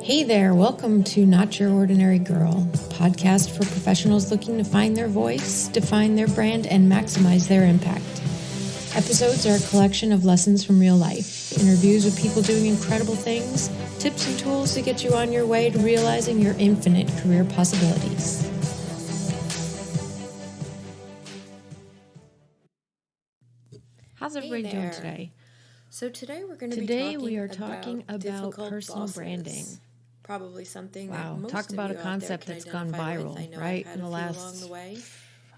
Hey there, welcome to Not Your Ordinary Girl, a podcast for professionals looking to find their voice, define their brand, and maximize their impact. Episodes are a collection of lessons from real life, interviews with people doing incredible things, tips and tools to get you on your way to realizing your infinite career possibilities. How's everybody doing today? So today we're going to be talking about personal branding. Probably something that most talk about of you a concept that's gone viral, with. right? In the last, along the way,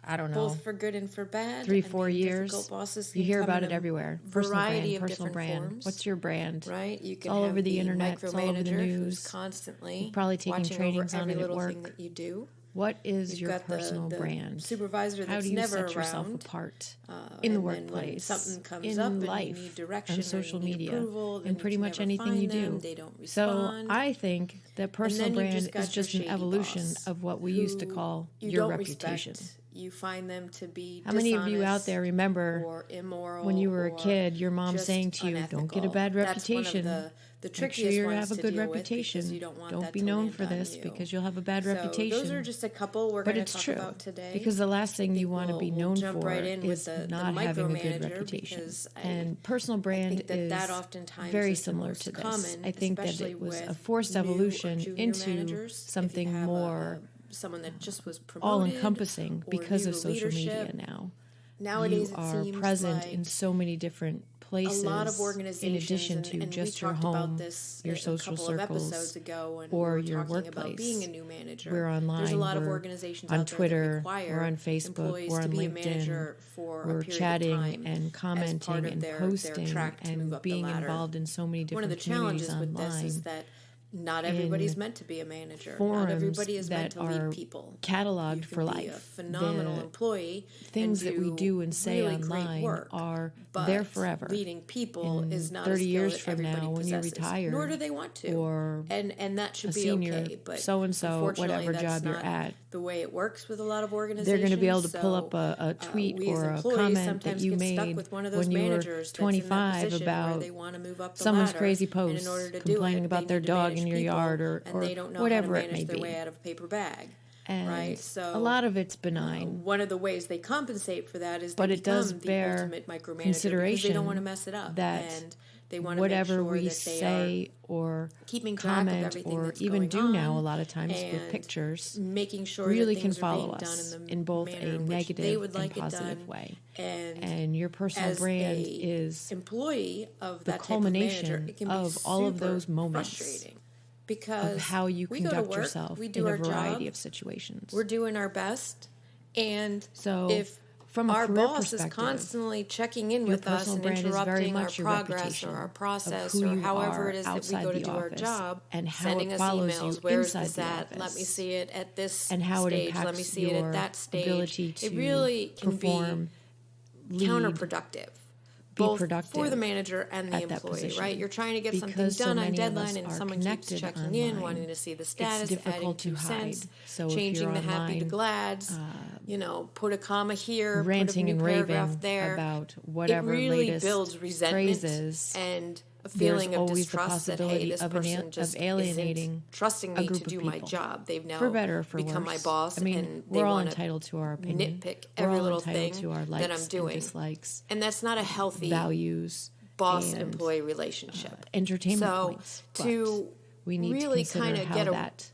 I don't know, both for good and for bad. 3-4 years. Bosses you hear about it everywhere. Personal brand. Forms, What's your brand? Right? You can all have over the internet. It's all over the news. Constantly, you're probably taking trainings on it at work. Thing that you do. What is your personal brand? Supervisor that's How do you never set yourself around, apart in the workplace, something comes in up life, and you need direction, on social media, approval, and pretty much anything you do? They don't respond. So I think that personal brand is just an evolution of what we used to call your reputation. You find them to be how many of you out there remember or immoral when you were a kid, your mom saying to you, unethical. don't get a bad reputation. The make sure you have a good reputation. Don't be known for this because you'll have a bad reputation. Those are just a couple we're going to talk about today. Because the last thing you want to be known for is not having a good reputation. And personal brand is very similar to this. I think that it was a forced evolution into something more someone that just was all-encompassing because of social media now. Nowadays, you are present in so many different places. A lot of organizations, in addition to just your home, your social circles, or your workplace. Being a new manager. We're online. There's a lot of organizations on out there Twitter. That we're on Facebook. We're on LinkedIn. We're chatting and commenting and posting and being involved in so many different communities online. One of the challenges with this is that not everybody's meant to be a manager. Not everybody is meant to lead people. Cataloged for life. Be a phenomenal employee. Things that we do and say really online are there forever. Leading people is not 30 a years from now when you're retired, nor do they want to. Or and that should a be senior, okay. But so and so, whatever job you're at, the way it works with a lot of organizations. They're going to be able to pull up a tweet or a comment that you made when you were 25 about someone's crazy post complaining about their dog in your yard or whatever it may be. Their way out of a paper bag. And right, so a lot of it's benign. One of the ways they compensate for that is but it does bear consideration. They don't want to mess it up. That and they want to whatever make sure we that they say or comment or even do now a lot of times with pictures, making sure really that can follow us in both a negative and positive way. And your personal brand is employee of the culmination of all of those moments. Because of how you conduct yourself in a variety of situations. We're doing our best, and so if from our boss is constantly checking in with us and interrupting our progress or our process or however it is that we go to do our job, and how sending it us follows emails, you where's inside this the at? office, let me see it at this and how stage. it impacts Let me see it at that stage. Ability to it really can perform, be counterproductive. Both for the manager and the employee, right? You're trying to get something done on deadline, and someone keeps checking in, wanting to see the status, adding 2 cents, changing the happy to glads, put a comma here, ranting put a new paragraph and there. About whatever it really latest builds resentment phrases. And a feeling of always distrust the that, hey, this of person just alienating isn't trusting me to do my job. They've now for better or for become worse. my boss, I mean, and we're they all want entitled to our opinion. Nitpick every little thing to our likes that I'm doing. And dislikes, and that's not a healthy values, boss-employee relationship. Entertainment points. To we need really to kind of get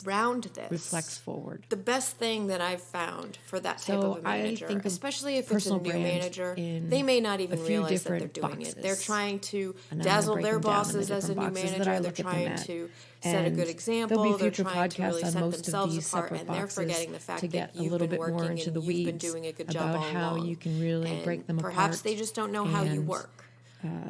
around this, reflects forward. The best thing that I've found for that type of a manager, especially if it's a new manager, they may not even realize that they're doing it. They're trying to dazzle their bosses as a new manager. They're trying to set a good example. They're trying to really set themselves apart, and they're forgetting the fact that you've been working and you've been doing a good job all how along. You can really break them apart. Perhaps they just don't know how you work.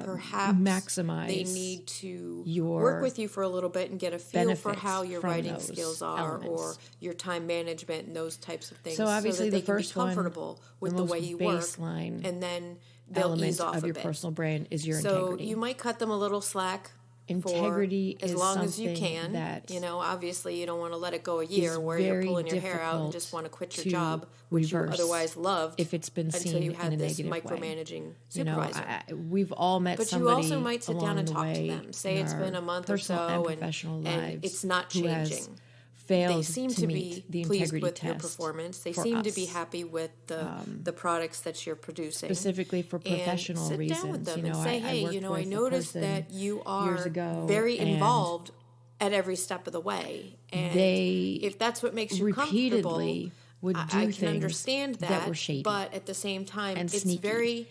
Perhaps maximize they need to your work with you for a little bit and get a feel for how your writing skills skills are, or your time management and those types of things. So obviously, that they the first can be comfortable with the way you work, and then they'll ease off of your a bit. personal brand is your so integrity. You might cut them a little slack integrity as is long as you something can. that Obviously you don't want to let it go a year where you're pulling your hair out and just want to quit your job, which you otherwise loved, if it's been until seen you had in a this negative micromanaging way. supervisor. We've all met but somebody you also might sit down and talk to them. Say it's been a month or so, and it's not changing. They seem to be pleased with your performance. They seem to be happy with the products that you're producing. Specifically for professional reasons. Sit down with them and say, hey, I noticed that you are very involved at every step of the way. And if that's what makes you comfortable, would do I can understand that were shady, but at the same time, it's sneaky. Very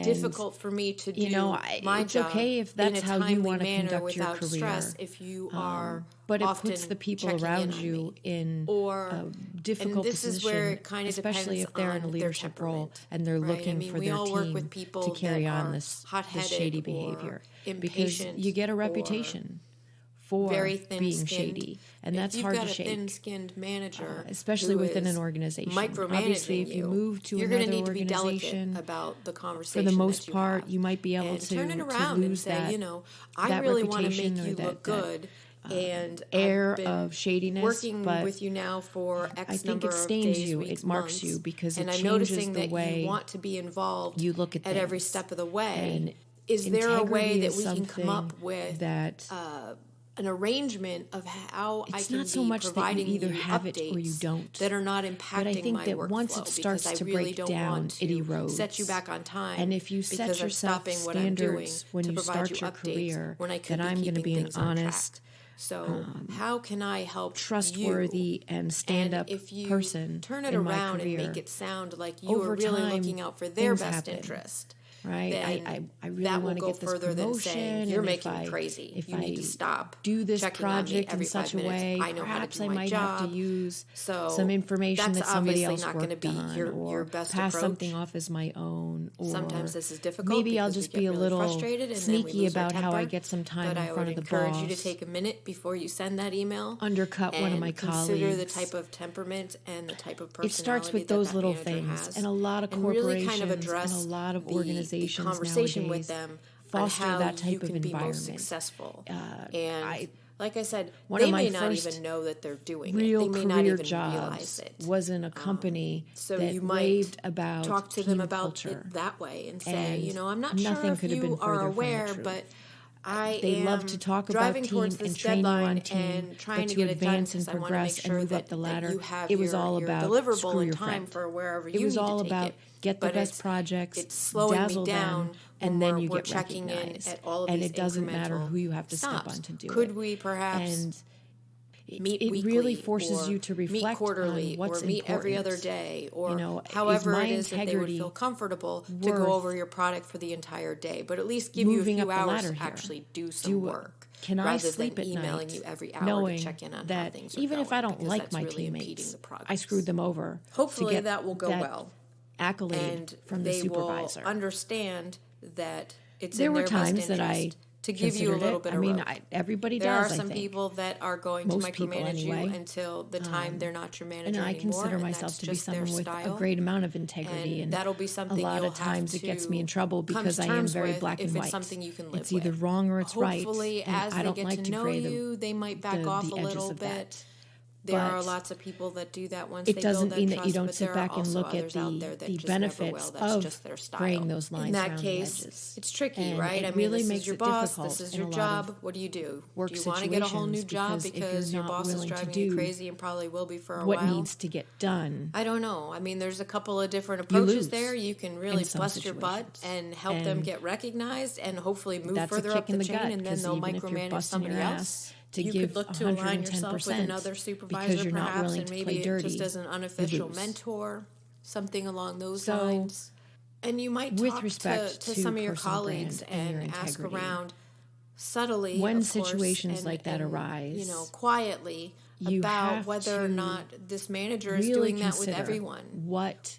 difficult for me to do my it's job okay if that's in a how you want to manner conduct without your career. Stress if you are but it puts the people around you in a difficult this position, is where it kind of especially if they're in a leadership role and they're looking for their team to carry on this shady behavior. Because you get a reputation for being shady, and that's hard to shake. If you've got a thin-skinned manager, especially within an organization. Obviously, if you move to you're another going to need to be organization, delicate about the conversation. For the most part, you might be able to turn it around lose and say, I really want to make you look good. And air of shadiness, working but with you now for X I think number it of stains days, you. weeks, It marks months, you because and it I'm changes noticing the that way you want to be involved you look at every step of the way. And is there a way that we can come up with that an arrangement of how I can not so be much providing that you either have updates it or you don't, that are not impacting but I think my that workflow, once it starts because to I really break don't down, want it to erodes. set you back on time. And if you set yourself standards when you start your career, when I could that I'm going to be an honest, so how can I help trustworthy and stand-up person turn it in my around career, and make it sound like you over are really time, looking out for their best happen. interest? Right, I really want to get this further promotion. Than saying, you're making me if crazy. If you I need to stop. Do this project every in such 5 a way, I know perhaps how to do I my might job. have to use so some information that somebody else not worked be on, your or best pass approach. something off as my own. Or sometimes this is difficult. Maybe I'll just be a little frustrated and sneaky about temper, how I get some time in front of the boss. But I would encourage you to take a minute before you send that email. Undercut one of my colleagues. Consider the type of temperament and the type of personality. It starts with those little things, has, and a lot of corporations really kind of address and a lot of organizations the conversation nowadays with them. Foster that type of environment. Be most successful. Like I said, one they of my may not first even know that they're doing real it. They may career not even jobs realize it. Was in a company so that you might raved about talk to team them about culture. it that way and say, I'm not nothing sure could if have been you are further aware, from the truth. but They love to talk about team and train you on team, and trying but to to get advance it done, and progress and move up the ladder, you have it was all about deliverable screw in your time friend. for wherever It was all about get the best projects, it's slowing dazzle me down, them, and then you we're get checking recognized. in at all of and these it doesn't matter incremental who you have to stops. step on to do Could it. we perhaps And meet it weekly, really forces or you to reflect meet quarterly, on what's or meet important. every other day, or is however my it is that they would feel comfortable to go over your product for the entire day, but at least give you a few hours to actually do some work. Can I sleep than at emailing night you every hour knowing to check in on that how things are even if I going, don't like my really teammates, I screwed them over. Hopefully to get that will go well. Accolade and from the supervisor. They will understand that it's there in were their times best that I to give you a little bit of rope. Everybody there does. There are some people that are going Most to micromanage you until the time they're not your manager anymore. And I consider myself to be someone with a great amount of integrity. And that'll be something a lot of times it gets me in trouble because I am very black and white. It's something you can live it's either wrong or it's right. Hopefully, as I don't they get like to know you, they might back off a little bit. There are lots of people that do that once they build that trust. It doesn't mean that you don't sit back and look at the benefits of spraying those lines around the edges. In that case, it's tricky, right? I mean, this is your boss, this is your job. What do? Do you want to get a whole new job because your boss is driving you crazy and probably will be for a while? What needs to get done? I don't know. I mean, there's a couple of different approaches there. You can really bust your butt and help them get recognized and hopefully move further up the chain, and then they'll micromanage somebody else. You could look to align yourself with another supervisor, perhaps, and maybe just as an unofficial mentor, something along those lines. And you might talk to some of your colleagues and ask around subtly, when situations like that arise, quietly, about whether or not this manager is doing that with everyone.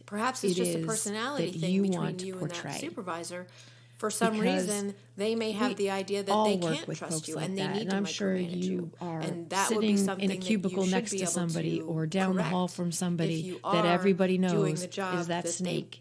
Perhaps it's just a personality thing between you and that supervisor. For some reason, they may have the idea that they can't trust you, and they need to micromanage you. And that would be something in a cubicle next to somebody or down the hall from somebody that everybody knows is that snake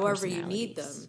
however you need them.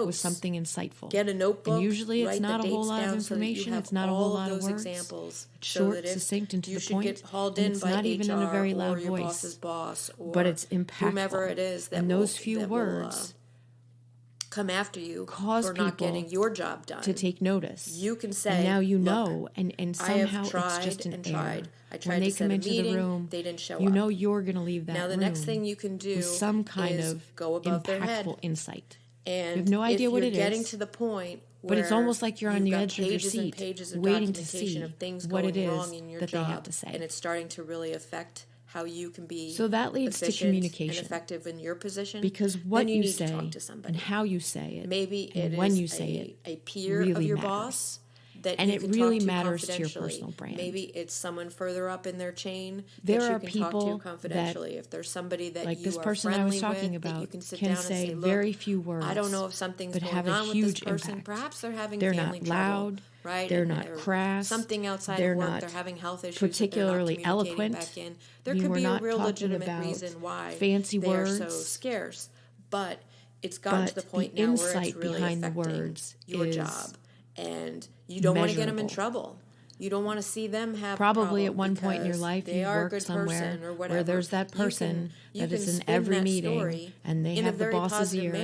notes with something insightful. Get a notebook. And usually it's not a whole lot of information. It's not a whole lot of words. Examples it's short, succinct, and to the point. Get hauled in it's by not even in a very loud your voice. boss's boss, or but it's impactful. Whomever it is that and those few words come after you for not getting your job done, to take notice. You can say, and now you know, and somehow it's just an error. I tried when they to set come a into meeting, the room, they didn't show up. You know you're going to leave that room. Now the next thing you can do with some kind is of go above their head. Impactful insight. And you have no idea what it is. If you're getting to the point but it's almost like you're on the edge of your seat, pages of waiting to see of things what it is wrong in your that job, they have to say. And it's starting to really affect how you can be so that leads to communication and effective in your position. Because what you need say to talk to somebody. and how you say it, maybe and it when is you say a peer really of your matters. boss. That and you it can really talk to matters to your personal brand. Maybe it's someone further up in their chain there that you are can people talk to confidentially. If there's somebody that like you this are person I was talking with, about that you can sit can down and say say, look, very few words. I don't know if something's but going have on a with huge this person. Impact. Perhaps they're having they're family not trouble, loud, right? They're not crass. Something outside they're of work. not They're having health issues. Particularly that they're not eloquent. Back in. There could be a real legitimate reason why fancy they words, are so scarce, but it's gotten to the point now where it's really affecting your job, and you don't want to get them in trouble. You don't want to see them have probably at one point in your life you worked somewhere where there's that person that is in every meeting and they have the boss's ear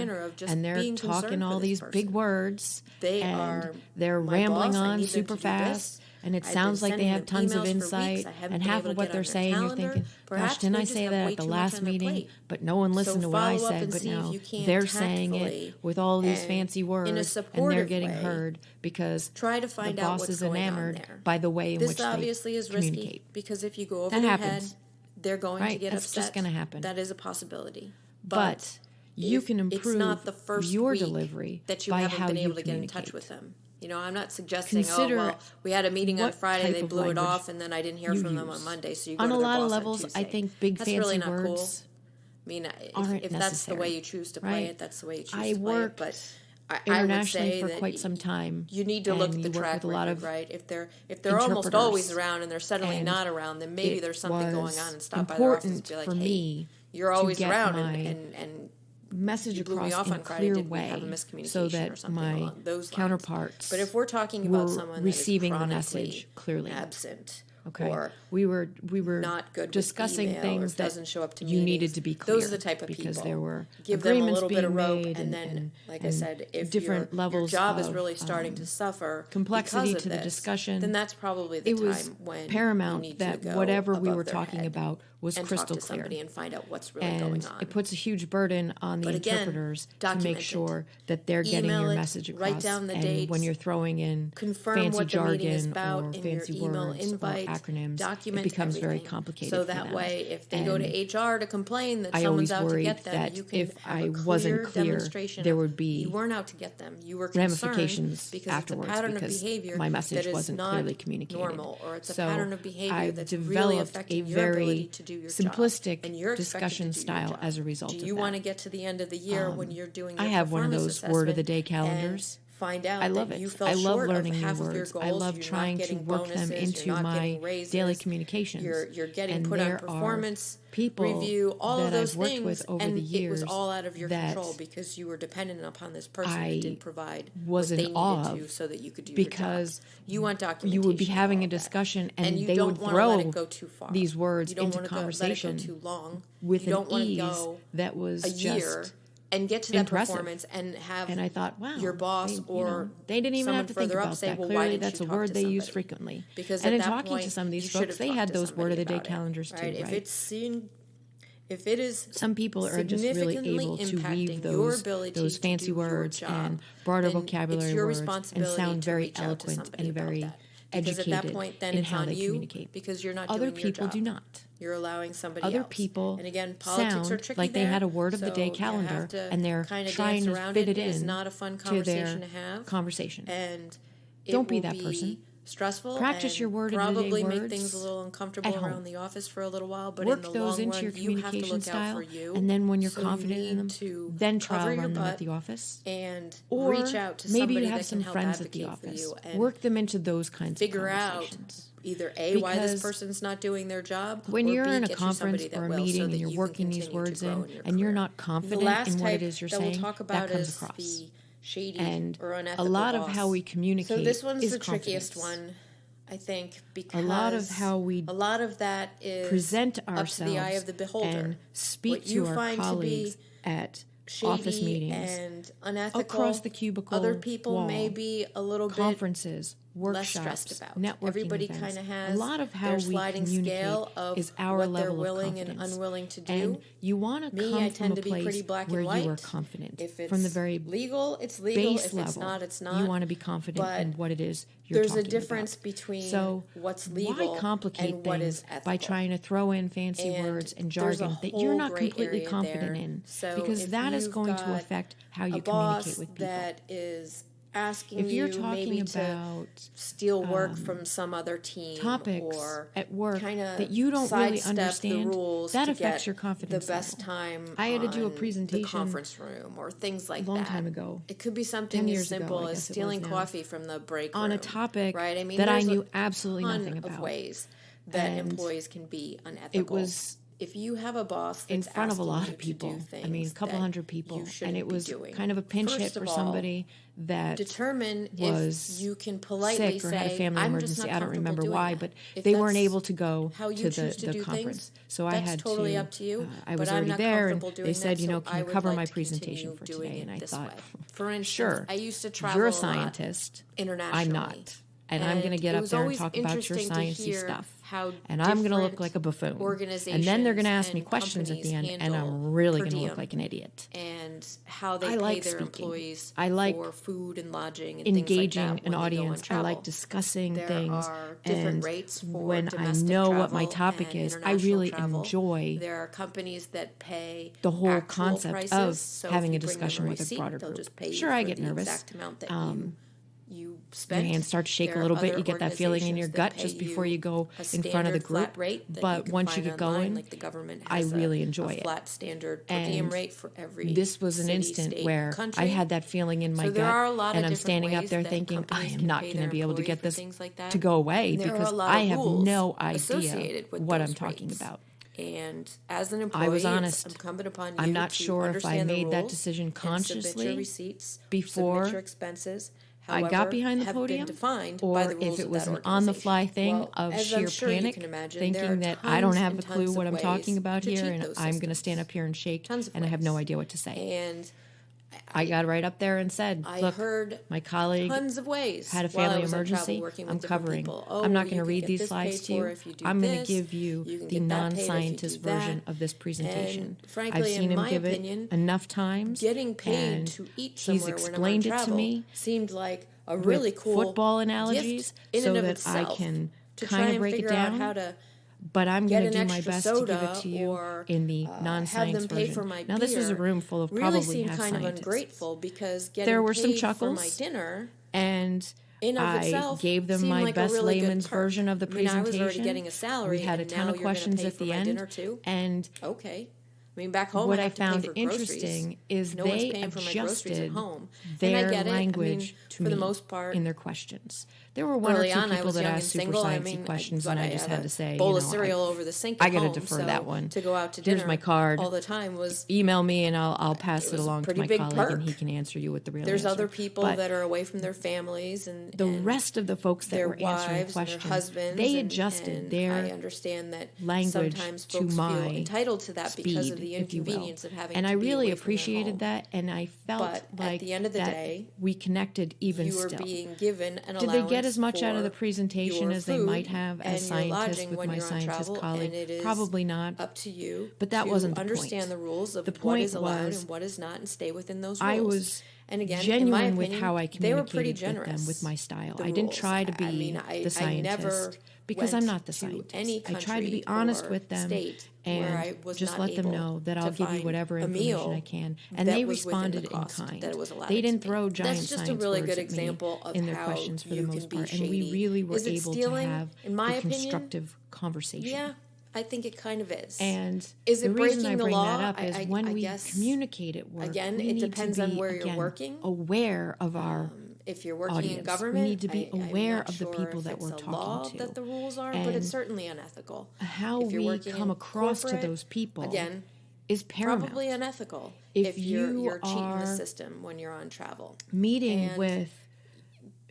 and they're talking all these big words and they're rambling on super fast and it sounds like they have tons of insight and half of what they're saying you're thinking, gosh, didn't I say that at the last meeting? But no one listened to what I said, but now they're saying it with all these fancy words and they're getting heard because the boss is enamored by the way in which they communicate. This obviously is risky because if you go over their head, they're going to get upset. That's just going to happen. That is a possibility. But you can improve it's not the first your delivery that you by haven't how been you able to get in touch with them. You know, I'm not suggesting, we had a meeting on Friday, they blew it off, and then I didn't hear from them on Monday, so you go to their boss on a lot of levels, I think big that's fancy really not words cool. I mean, if that's the way you choose to play it, that's the way you choose to play it. But internationally for quite some time. You need to look at the track record, right? If they're almost always around and they're suddenly not around, then maybe there's something going on, and stop by their office and be like, hey, you're always around, and message across in a clear way so that my counterparts but if we're talking about someone receiving that is the message clearly absent, okay, or we were not good discussing things that doesn't show up to you needed to be clear. Those are the type of because people. there were give them a agreements little bit of rope, being made and then, like I said, if different levels your job of, is really starting to suffer complexity because of to the this, discussion, then that's probably the it time was when paramount you need that to go whatever we above were their talking head about was and crystal talk to clear somebody and find out what's really and going on. It puts a huge burden on the interpreters to make sure that they're getting your message across. Write down the and dates, when you're throwing in confirm fancy what the meeting is jargon about or in fancy your email words invite, or acronyms, document it becomes everything. very complicated. So for that them. way, if they go to HR to complain that I someone's always out to get worried them, that you can if have I a clear wasn't clear, demonstration there would be you weren't out to get them. You were concerned ramifications because afterwards it's a pattern because of behavior my message that is wasn't not clearly communicated. normal, or it's a So pattern of behavior I've that's developed really a affecting your very ability to do your simplistic job. And you're discussion expected to do your style job. as a result of that. Do you want to get to the end of the year when you're doing your I have one of performance those word of the assessment day and calendars. find out I love that it. you fell I love short learning of new half of your words. goals. I love You're trying not to getting work them bonuses, into you're not my getting raises, daily communications. You're getting and put on there performance are people review, all that of those I've worked things, with over and the years it was all out of your that control because you were dependent upon this person I that didn't provide was what they in awe needed to of so that you could do because your job. You want documentation. you would be having a of all that. discussion and you they don't would want to let throw it go too far. these words you don't into want to conversation let it go too long. with you don't an want to ease go that was a year just and get to that impressive. performance and have and I thought, wow, your boss they didn't even have to think about say, that. well, Clearly, why that's a didn't you word talk they to use somebody? frequently. Because and at in that talking point, to some of these you folks, they had those word of the day about it, calendars too, right? right? If it is some people are just really able to weave those fancy words and broader vocabulary words and sound very eloquent and very educated at that point, then in it's how on they you communicate. Because you're not Other doing your people job. do not. You're allowing somebody Other else. people and again, politics sound are tricky like they there, had a word of the day so calendar you have to and they're kind of trying dance to around fit it It's in not a fun to conversation their to have. conversation. And don't be that person. Stressful. Practice and your word of the day probably words make things a little uncomfortable at home. around the office for a little while. But work in the those long into run, your you have to communication look style, out for you. and then when you're so confident you in them, to then try cover to your run them butt at the office, and or reach out to maybe somebody you have that some can help friends at the advocate for office. you and Work them into those kinds figure of out conversations. either A, why this person's not doing their job, when or you're B, in a get you conference somebody that or a will, meeting so and that you're you working can these continue to words grow in, your and you're career. not The confident last in what type it is you're that saying, we'll talk that about comes is across. the shady And or a unethical lot boss. of how we communicate So this one's is the trickiest confidence. one, I think, because a lot of how we a lot of that is present up to ourselves the eye of the beholder. and speak What you to our find to be colleagues at office meetings and unethical. Across the cubicle Other people wall, may be a little conferences, bit workshops, less stressed about. networking Everybody events. kind of has a lot of how their we sliding communicate scale of is our what level they're of willing and confidence. unwilling to do. And you want to come I from tend a to be pretty place black where and white. you are confident. If it's from the very legal, it's legal. base If level, it's not, it's not. you want to be confident in what it is you're there's talking a difference about. between so what's legal why complicate and what things is ethical by trying to throw in fancy words and jargon that you're not completely confident in? So because that is going to affect how you communicate with people. That is asking if you're you talking maybe about to steal work from some other team topics or at work that you don't really understand, the rules that to affects get your confidence the best level. time I had to do a on presentation the conference room or things like a long that. time ago. It could be something 10 as years simple ago, I as guess it stealing was now, coffee from the break room on a topic right? I mean, that I knew absolutely nothing of about. Ways that And employees can be unethical. it was if you have a boss that's in front of a lot asking of you to people. do things I mean, a couple hundred people, you and it was doing, kind of a pinch first hit for of all, somebody that determine was if you can politely sick or say, had a family I'm emergency. just not I don't remember doing why, that. but If they weren't that's able to go how you to choose the do conference. things, So I that's had totally to. up to you. I was but I'm already not there, and comfortable they doing said, that, you know, so can you I would cover like my to presentation continue for doing today? it And I this thought, way. For instance, sure, I used to travel you're a a lot scientist. internationally. I'm not. And I'm going to get up there and talk about your sciencey stuff. And I'm going to look like a buffoon. And then they're going to ask me questions at the end, and I'm really going to look like an idiot. And how they pay their employees for food and lodging and engaging things like that an audience. I like discussing things. Are different and rates for when I know what my topic is, I really enjoy there are companies that pay the whole concept prices, of having a discussion with a broader group. Sure, I get nervous. You spent. Your hands start to shake a little bit. You get that feeling in your gut just before you go in front of the group. But once you get going, like the government I really enjoy it. Flat standard per diem rate for every this was an instant where I had that feeling in my gut, and I'm standing up there thinking, I am not going to be able to get this to go away because I have no idea what I'm talking about. And as an employee, I was honest. It's incumbent upon you I'm not to sure if I made that rules decision consciously submit your receipts, before submit your expenses. I got behind the podium, or if it was an on-the-fly thing of sheer panic, thinking that I don't have a clue what I'm talking about here, and I'm going to stand up here and shake, and I have no idea what to say. And I got right up there and said, look, my colleague tons of ways had a family emergency. I'm covering. I'm not going to read these slides to you. I'm going to give you the non-scientist version of this presentation. Frankly, I've seen him give it enough times. Getting paid to eat somewhere he's explained it to me. Seemed like a really cool football analogies so that I can kind of break it down. How to but I'm going to do my best to give it to you in the non-science version. Now, this was a room full of probably half kind scientists. Of ungrateful because there were some chuckles, for my dinner and I gave them my best really layman's version of the presentation. I was already getting a salary. We had a ton of questions at the end, and okay. I mean, back home, what I found interesting is they adjusted their language to me for the most part in their questions. There were one or two people that asked super sciencey questions, and I just had to say, bowl of cereal over the sink. I got to defer that one. To go out to dinner, here's my card. All the time was email me, and I'll pass it along to my colleague, and he can answer you with the real answer. There's other people that are away from their families, and the rest of the folks that were answering questions, they adjusted their I understand that language sometimes to folks my feel entitled to that because of the inconvenience of having. And I really appreciated that, and I felt like at the end of the day, we connected even still. You were being given an allowance. Did they get as much out of the presentation as they might have as scientists with my scientist colleague? Probably not. Up to you. But that wasn't the point. Understand the rules of what is allowed and what is not, and stay within those rules. I was genuine with how I communicated with them, with my style. I didn't try to be the scientist. Because I'm not the scientist. I tried to be honest with them and just let them know that I'll give you whatever information I can. And they responded in kind. They didn't throw giant science words at me in their questions for the most part. And we really were able to have a constructive conversation. Yeah, I think it kind of is. And is it the reason I breaking the bring law? that up is when we communicate at work, again, we it need depends to be, on where you're working. Aware of our if you're working audience. in government, we need to be aware of the people that we're talking to. That the rules are, but it's certainly unethical. How we come across to those people again is paramount. Probably unethical if you're cheating the system when you're on travel. Meeting with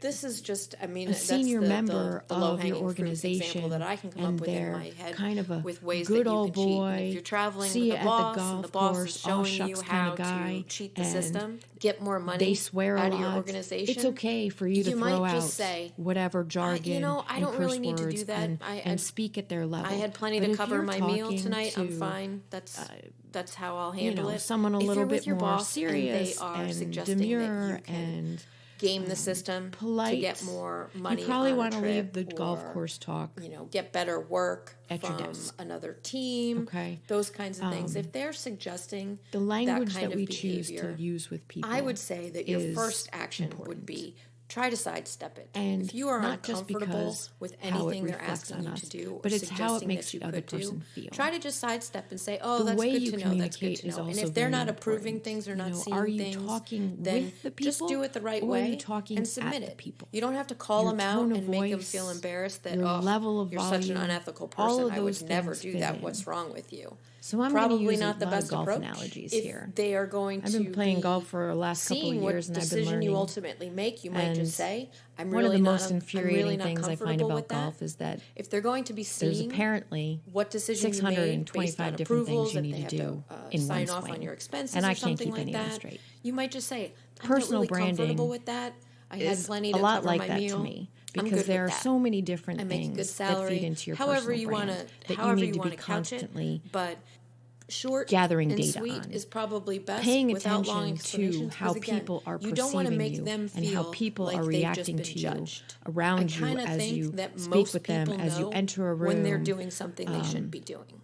this is just, I mean, a senior member the of your organization, example that I can come and up with in they're my head kind of a with ways good that you old can cheat. boy, And if you're traveling see with you a boss at the and the golf boss course, is showing you shucks how kind of guy, to cheat the and system, get more money they swear out a of your lot, organization, it's okay for you to throw might out just say, whatever jargon I don't and really curse need to words do that. and speak at their level. I had plenty But to if cover you're my meal talking tonight. I'm to, fine. That's how I'll handle it. someone a if little you're with bit your more boss serious and they are and suggesting demure that you can and game the system polite, to get more money, you probably want to leave the golf course talk, get better work at from your desk. another team. Okay, those kinds of things. If they're suggesting the language that, kind that we of choose behavior, to use with people, I would say that your first action would be try to sidestep it. And if you are not uncomfortable with anything they're asking you to do, but it's how it makes the other person feel. Try to just sidestep and say, "Oh, the that's way good you to know. That's good to know." And if they're not approving things or not seeing are you things, talking then with the people, just do it the right or way are you talking and submit at it. the people? You don't have to call Your them out tone of and make them voice, feel embarrassed that your level of you're volume, such an unethical all person. of I would those never things do fit that. in. What's wrong with you? So I'm Probably use not the best golf approach. analogies if here. they are going I've to been playing golf for the last couple of years, and I've been learning. What decision you ultimately make, you might just say, "I'm one really of the not. most infuriating really not things I find about golf is that if they're going to be there's seeing apparently what decision you made based on 625 different approvals, things you if need they to have do to in sign one off swing, on your expenses and or I can't something keep like any of them that, straight. you might just say, "I'm Personal not really comfortable branding with that. I had is plenty a to lot cover like my that meal. to me, I'm because good there with are that. so many different I make a things good salary, that feed into your however personal you brand want to, that however you need to be couch constantly it, but short gathering and data sweet on, is probably best paying without long attention to explanations, how because, again, people are you don't want to perceiving make you them and feel how people like are they've just reacting been to you judged. around I you kinda as think you that speak most with them, people as you know enter a room, when they're doing something they shouldn't be doing.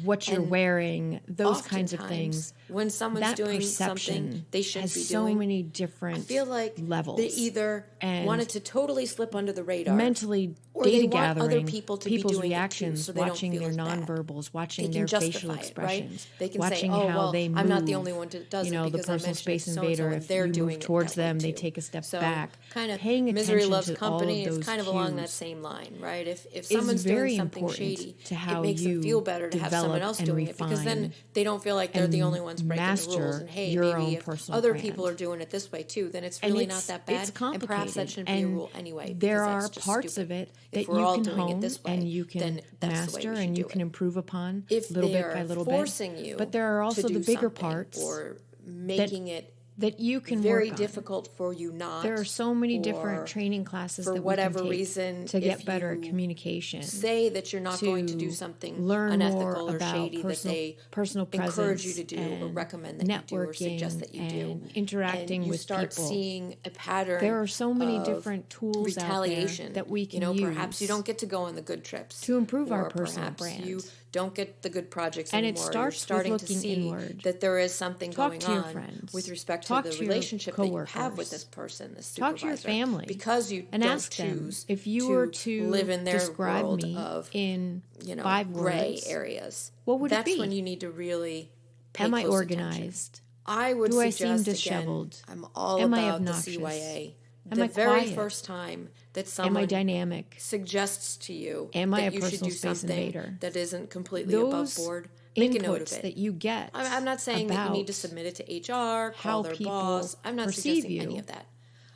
what you're And wearing, those kinds of things. When someone's that doing perception something they shouldn't has be so doing, many different I feel like levels. they either and wanted to totally slip under the radar, mentally or data they want gathering, other people to people's be doing reactions, it too, so they don't watching feel their as bad. nonverbals, watching They their can facial justify it, expressions, right? They can watching say, "Oh, how well, they move. I'm not the only one that does it the because I personal mentioned space it to so-and-so, invader. and If they're you doing move it towards that way them, they too." take a step So, back. kind of Paying misery attention loves to company. all of those It's kind of along that cues same line, right? If is someone's very doing something important shady, to how it makes you them feel better to have someone develop else and doing it, because then refine they don't feel like they're the and only ones breaking the master rules. And hey, your maybe own if personal other brand. people are doing it this way too, then it's And really not that bad. It's And perhaps that complicated. shouldn't be a rule anyway. There because are that's just parts stupid. of it If that we're you all can doing it hone this way, and you can then that's the way master we should and you do can it. improve upon If little bit they're by little forcing bit. you But there are also to do the bigger something, parts or making it that you can very work on. difficult for you not. There are so many or different training classes for that whatever we can take reason, to get if better at you communication. say that you're not going to do to something learn unethical more or about shady that they personal encourage you presence to do or and recommend that you do or suggest that you do, and interacting and you with start people. seeing a pattern. There are so many of different tools retaliation out there that we can perhaps you use don't get to go on the good trips to improve our or personal perhaps brand. you don't get the good projects And it anymore. starts You're with starting looking to see inward. that there is something Talk going to your on friends. with respect Talk to the to your relationship that you have coworkers. with this person, this Talk supervisor. to your family because you and don't ask them, choose if you were to live in their describe world me of in 5 gray words, areas. what would it That's be? when you need to really pay Am I close organized? attention. I would Do I suggest seem disheveled? again, I'm all Am I about the obnoxious? CYA. Am The I very quiet? first time that Am someone I dynamic? suggests to you Am I that a you should personal do space something invader? that isn't completely Those above board, make a note of inputs it. that you get I'm not saying that you need to about submit it to HR, how call their people boss. I'm not perceive suggesting any you of that.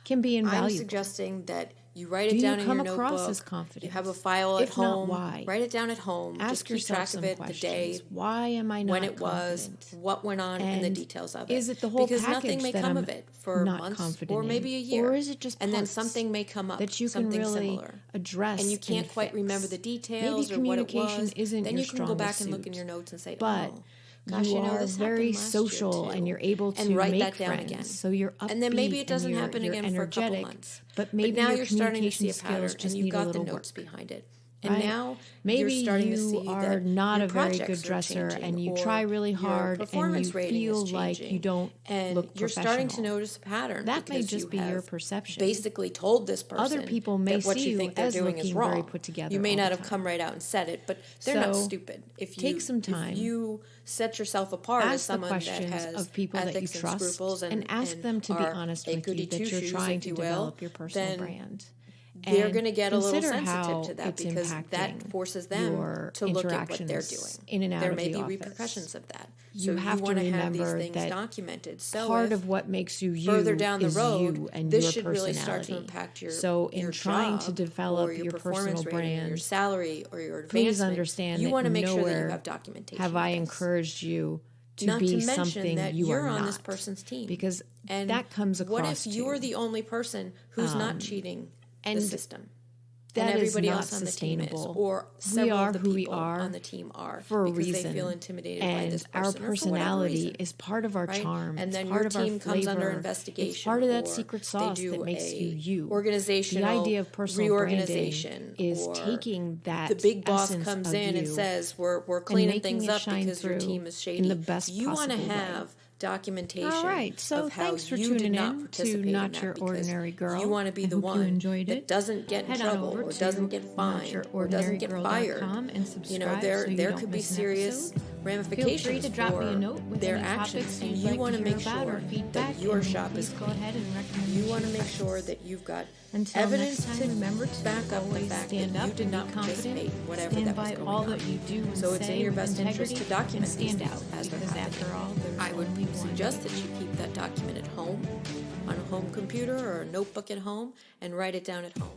can be invaluable. I'm suggesting that you write it Do down you in come your across notebook. as confident? You have a file at If not, home. why? Write it down at home. Ask Just keep yourself track some of it, questions. the day, Why am I not when it confident? was, what went on, and the And details of it. is it the whole because package nothing may that come I'm of it for not months confident or in? maybe a year, Or is it just and then parts something may come up that you can something really similar, address and you can't and quite fix? remember the details Maybe or what it communication was. isn't Then your you can go back strongest and look in suit. your notes and say, But "Oh, gosh, you are this very happened last social year too," and you're able to and write make that down friends. again. So you're upbeat and then maybe it doesn't and happen you're again for a couple energetic, months. but maybe now your you're starting to see a communication pattern, skills just and you've need a got the little notes work. behind it. And Right? now Maybe you're starting you to see are that not your a very projects good are dresser changing, and you or try really your hard and performance you rating feel is like changing, you don't and look you're starting to professional. notice a pattern. That may because just you be your have perception. Basically told this person Other people may that what see you think they're as doing is looking wrong. very put together You may all not the have time. come right out and said it, but they're not So, stupid. If you take some time. if you set yourself apart as Ask the someone that questions has of people that you ethics and trust scruples and ask them to be are honest a with you goody that you're two-shoes, trying if to you will, develop your personal then brand. they're going to get a little sensitive to that because that forces them to look at what they're doing. In and out there of may the be office. Repercussions of that. You so have you want to to have these remember things that documented. So part of what makes you further down the is road, you and this your should personality. really start to impact your so in your trying job to develop or your your performance personal rating, or brand, your salary, or your advancement, please understand you that want to make sure that you nowhere have documentation. have I encouraged you to Not be to mention something that you you're are on not, this person's team, because and that comes across. What if you're the only person who's not cheating the system? That and everybody is not else on the team is, sustainable. or several we are of the who people we are on the team are for a because reason. they feel intimidated and by this person, our or for personality whatever reason, is part of our right? charm. And then it's part your of team our comes flavor. under investigation. It's part of that or secret they sauce do that makes you you. Organizational the idea of personal reorganization branding is or taking that the big boss essence comes of in and you says we're cleaning things it up shine because your through team is shady. in the best You want to possible way. have documentation. All right, so of how thanks for you did tuning not in participate to Not in that, Your because Ordinary Girl. You want to be I the hope one you enjoyed that it. doesn't get in Head on trouble over or to doesn't get fined or doesn't get fired. And subscribe You know, there so you there don't could be miss an serious episode. ramifications Feel free to drop for me a note with their any actions, topics and you'd you like want to to hear make about sure or feedback, that your and shop please is go clean. ahead and recommend You want to your make practice. sure that you've got Until evidence next time, to remember to back up the always fact stand that up you did and be not confident, participate in whatever stand that was by going all on. that you do and So it's say in your with best interest integrity, to document and stand these out, things as they're because happening. after all, there's I would only one suggest that you keep that document at home, on a home computer or a notebook at home, and write it down at home.